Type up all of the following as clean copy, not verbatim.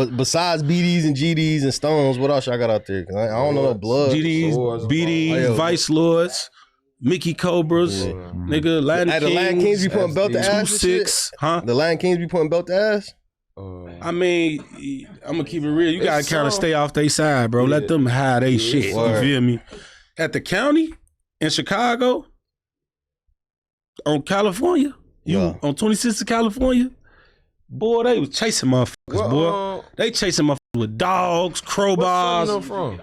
But besides BDs and GDs and Stones, what else y'all got out there? 'Cause I don't know no blood. GDs, BDs, Vice Lords, Mickey Cobras, nigga, Latin Kings. The Latin Kings be putting belt to ass. 2-6, huh? The Latin Kings be putting belt to ass. I mean, I'm gonna keep it real. You gotta kind of stay off their side, bro. Let them hide they shit. You feel me? At the county in Chicago, on California, on 26th of California, boy, they was chasing motherfuckers, boy. They chasing motherfuckers with dogs, crowbars. Where from?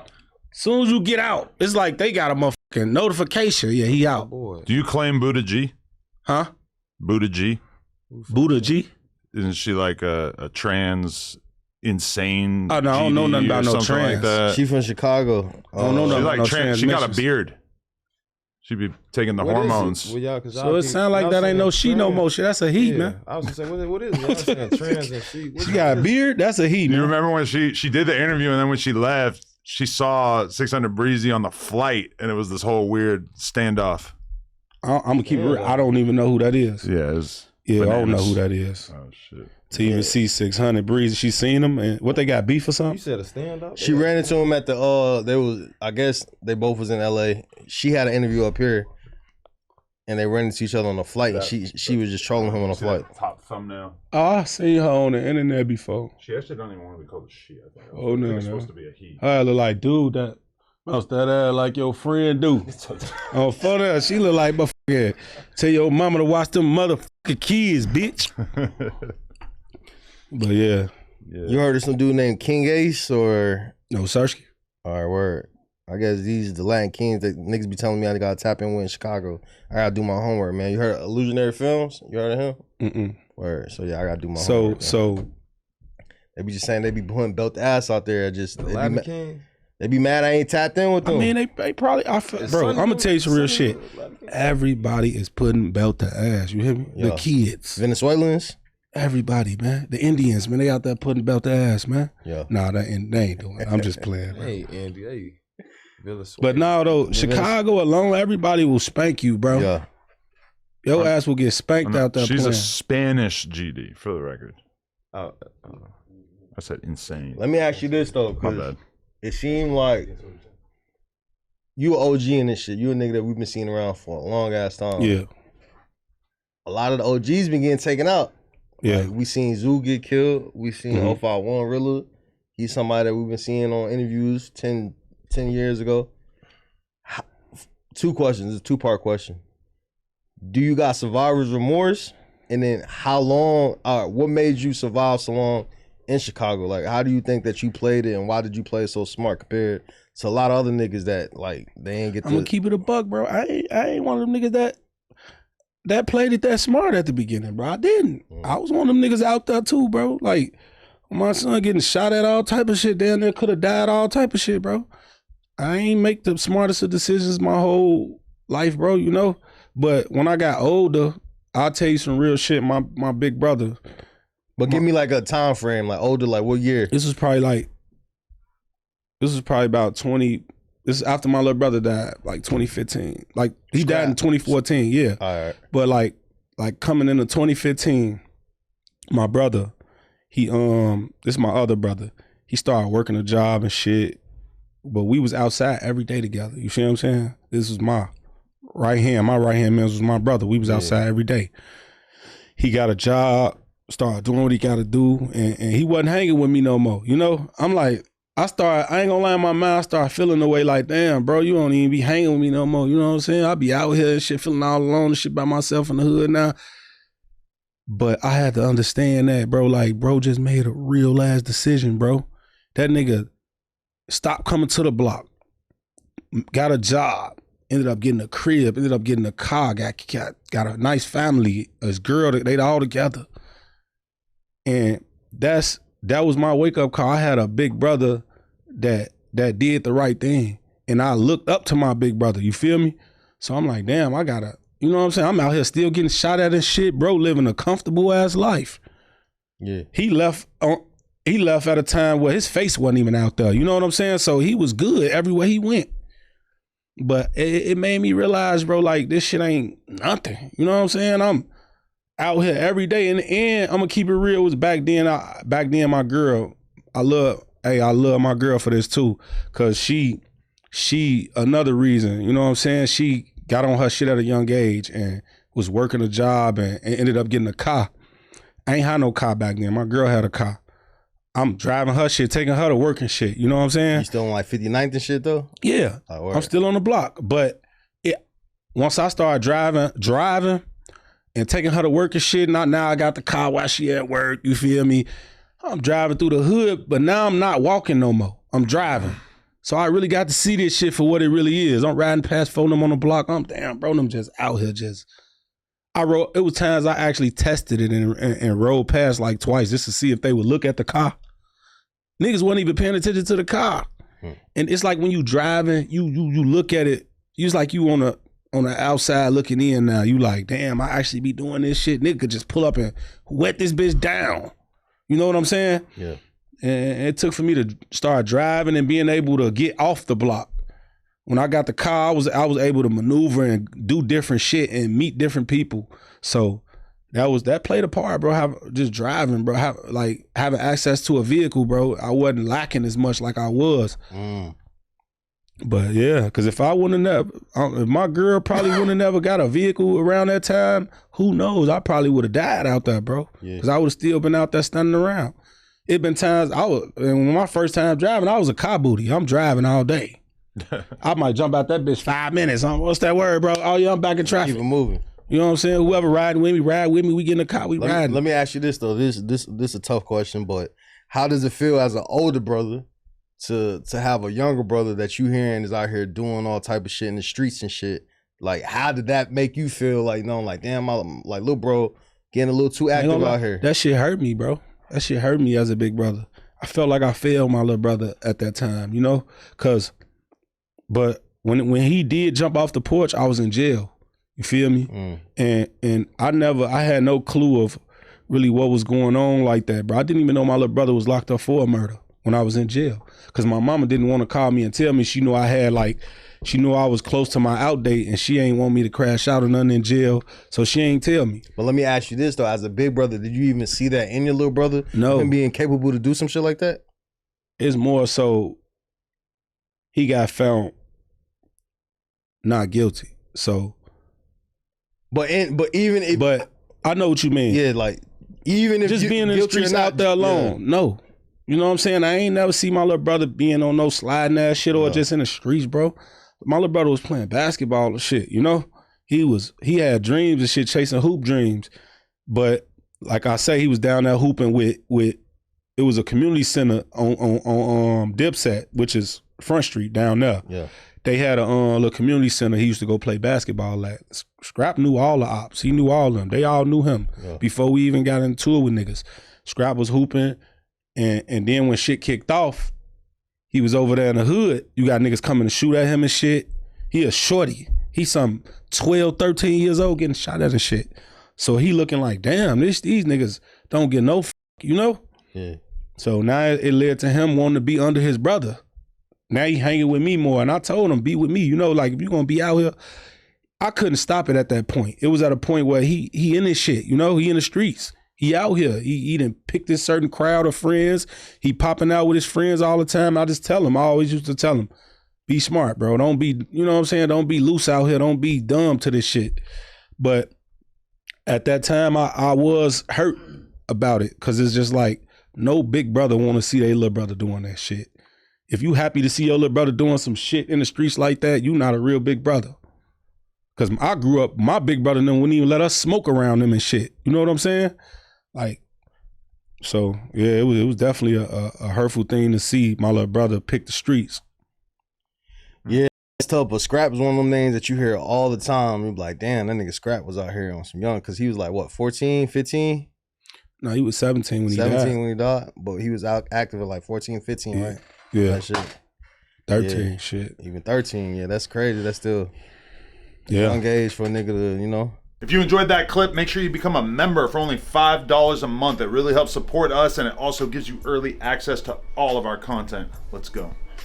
Soon as you get out, it's like they got a motherfucking notification. Yeah, he out. Boy. Do you claim Buddha G? Huh? Buddha G? Buddha G? Isn't she like a trans insane? Oh no, I don't know nothing about no trans. Like that? She from Chicago. I don't know nothing about no trans. She got a beard. She be taking the hormones. Well, so it sound like that ain't no she no more shit. That's a he, man. I was gonna say, what is it? Y'all saying trans and she. She got a beard? That's a he, man. You remember when she did the interview and then when she left, she saw 600 Breezy on the flight and it was this whole weird standoff. I'm gonna keep it real. I don't even know who that is. Yeah, it's bananas. I don't know who that is. Oh shit. To even see 600 Breezy, she seen him and what they got beef or something? You said a standoff? She ran into him at the they was, I guess they both was in LA. She had an interview up here and they ran into each other on the flight and she was just trolling him on the flight. Top thumbnail. Oh, I seen her on the internet before. She actually don't even want to be called a she, I think. Oh no, it's supposed to be a he. I look like, dude, that ass like your friend do. Oh, for that, she look like, but yeah, tell your mama to watch them motherfucking kids, bitch. But yeah. You heard of some dude named King Ace or? No, Sersky. All right, word. I guess these the Latin Kings that niggas be telling me I gotta tap in with in Chicago. I gotta do my homework, man. You heard of Illusionary Films? You heard of him? Mm-mm. Word. So yeah, I gotta do my homework. So they be just saying they be putting belt to ass out there. Just King. They be mad I ain't tapped in with them. I mean, they probably, bro, I'm gonna tell you some real shit. Everybody is putting belt to ass. You hear me? The kids. Venezuelans? Everybody, man. The Indians, man, they out there putting belt to ass, man. Yeah. Nah, they ain't doing it. I'm just playing, bro. Hey, Andy, hey. But now though, Chicago alone, everybody will spank you, bro. Yeah. Your ass will get spanked out there. She's a Spanish GD, for the record. I said insane. Let me ask you this though, My bad. it seemed like you an OG in this shit. You a nigga that we've been seeing around for a long ass time. Yeah. A lot of the OGs been getting taken out. Yeah. Like, we seen Zoo get killed. We seen 051 Rilla. He's somebody that we've been seeing on interviews 10 years ago. Two questions. It's a two-part question. Do you got survivor's remorse? And then how long, what made you survive so long in Chicago? Like, how do you think that you played it and why did you play it so smart compared to a lot of other niggas that, like, they ain't get to... I'm gonna keep it a buck, bro. I ain't one of them niggas that played it that smart at the beginning, bro. I didn't. I was one of them niggas out there too, bro. Like, my son getting shot at, all type of shit down there, could have died, all type of shit, bro. I ain't make the smartest of decisions my whole life, bro, you know? But when I got older, I'll tell you some real shit, my big brother. But give me like a time frame, like older, like what year? This was probably about 20, this is after my little brother died, like 2015. Like, he died in 2014, yeah. All right. But like coming into 2015, my brother, this is my other brother. He started working a job and shit, but we was outside every day together. You see what I'm saying? This was my right hand. My right hand man was my brother. We was outside every day. He got a job, started doing what he got to do, and he wasn't hanging with me no more. You know, I'm like, I ain't gonna lie in my mind, I started feeling the way like, damn, bro, you don't even be hanging with me no more. You know what I'm saying? I be out here and shit, feeling all alone and shit by myself in the hood now. But I had to understand that, bro. Like, bro just made a real ass decision, bro. That nigga stopped coming to the block, got a job, ended up getting a crib, ended up getting a car, got a nice family, his girl, they all together. And that was my wake up call. I had a big brother that did the right thing. And I looked up to my big brother, you feel me? So I'm like, damn, I gotta, you know what I'm saying? I'm out here still getting shot at and shit, bro, living a comfortable ass life. Yeah. He left at a time where his face wasn't even out there. You know what I'm saying? So he was good everywhere he went. But it made me realize, bro, like, this shit ain't nothing. You know what I'm saying? I'm out here every day. In the end, I'm gonna keep it real. It was back then my girl, I love my girl for this too, cause she another reason, you know what I'm saying? She got on her shit at a young age and was working a job and ended up getting a car. I ain't had no car back then. My girl had a car. I'm driving her shit, taking her to work and shit. You know what I'm saying? You still on like 59th and shit though? Yeah. Oh, I'm still on the block. But once I started driving and taking her to work and shit, now I got the car while she at work, you feel me? I'm driving through the hood, but now I'm not walking no more. I'm driving. So I really got to see this shit for what it really is. I'm riding past four of them on the block. I'm damn, bro, them just out here just. It was times I actually tested it and rode past like twice just to see if they would look at the car. Niggas wasn't even paying attention to the car. And it's like when you driving, you look at it, it's like you on the outside looking in now. You like, damn, I actually be doing this shit. Nigga could just pull up and wet this bitch down. You know what I'm saying? Yeah. And it took for me to start driving and being able to get off the block. When I got the car, I was able to maneuver and do different shit and meet different people. So that played a part, bro. Just driving, bro. Having access to a vehicle, bro. I wasn't lacking as much like I was. But yeah, because if my girl probably wouldn't have never got a vehicle around that time, who knows? I probably would have died out there, bro. Because I would have still been out there standing around. It been times and when my first time driving, I was a car booty. I'm driving all day. I might jump out that bitch 5 minutes. What's that word, bro? Oh yeah, I'm back in traffic. Keep it moving. You know what I'm saying? Whoever ride with me, we get in the car, we ride. Let me ask you this though. This is a tough question, but how does it feel as an older brother to have a younger brother that you hearing is out here doing all type of shit in the streets and shit? Like, how did that make you feel? Like, like damn, my like little bro getting a little too active out here. That shit hurt me, bro. That shit hurt me as a big brother. I felt like I failed my little brother at that time, you know? But when he did jump off the porch, I was in jail. You feel me? And I had no clue of really what was going on like that, bro. I didn't even know my little brother was locked up for a murder when I was in jail. Cause my mama didn't want to call me and tell me. She knew she knew I was close to my out date and she ain't want me to crash out or nothing in jail. So she ain't tell me. But let me ask you this though, as a big brother, did you even see that in your little brother? No. Him being capable to do some shit like that? It's more so he got found not guilty. So But I know what you mean. Yeah, like even if just being in the streets out there alone, no. You know what I'm saying? I ain't never see my little brother being on no sliding ass shit or just in the streets, bro. My little brother was playing basketball and shit, you know? He had dreams and shit, chasing hoop dreams. But like I say, he was down there hooping with it was a community center on Dipset, which is Front Street down there. Yeah. They had a little community center he used to go play basketball at. Scrap knew all the ops. He knew all of them. They all knew him before we even got into it with niggas. Scrap was hooping, and then when shit kicked off, he was over there in the hood. You got niggas coming to shoot at him and shit. He a shorty. He some 12, 13 years old getting shot at and shit. So he looking like, damn, these niggas don't get no you know? Yeah. So now it led to him wanting to be under his brother. Now he hanging with me more. And I told him, be with me. You know, like if you're going to be out here, I couldn't stop it at that point. It was at a point where he in this shit, you know, he in the streets. He out here. He done picked this certain crowd of friends. He popping out with his friends all the time. I just tell him, I always used to tell him, be smart, bro. Don't be, you know what I'm saying? Don't be loose out here. Don't be dumb to this shit. But at that time, I was hurt about it because it's just like no big brother want to see their little brother doing that shit. If you happy to see your little brother doing some shit in the streets like that, you not a real big brother. Cause I grew up, my big brother and them wouldn't even let us smoke around them and shit. You know what I'm saying? Like, so yeah, it was definitely a hurtful thing to see my little brother pick the streets. Yeah, it's tough, but Scrap is one of them names that you hear all the time. You be like, damn, that nigga Scrap was out here on some young, cause he was like, what, 14, 15? No, he was 17 when he died. 17 when he died, but he was out active at like 14, 15, right? Yeah. That shit. 13, shit. Even 13, yeah, that's crazy. That's still young age for a nigga to, you know. If you enjoyed that clip, make sure you become a member for only $5 a month. It really helps support us, and it also gives you early access to all of our content. Let's go.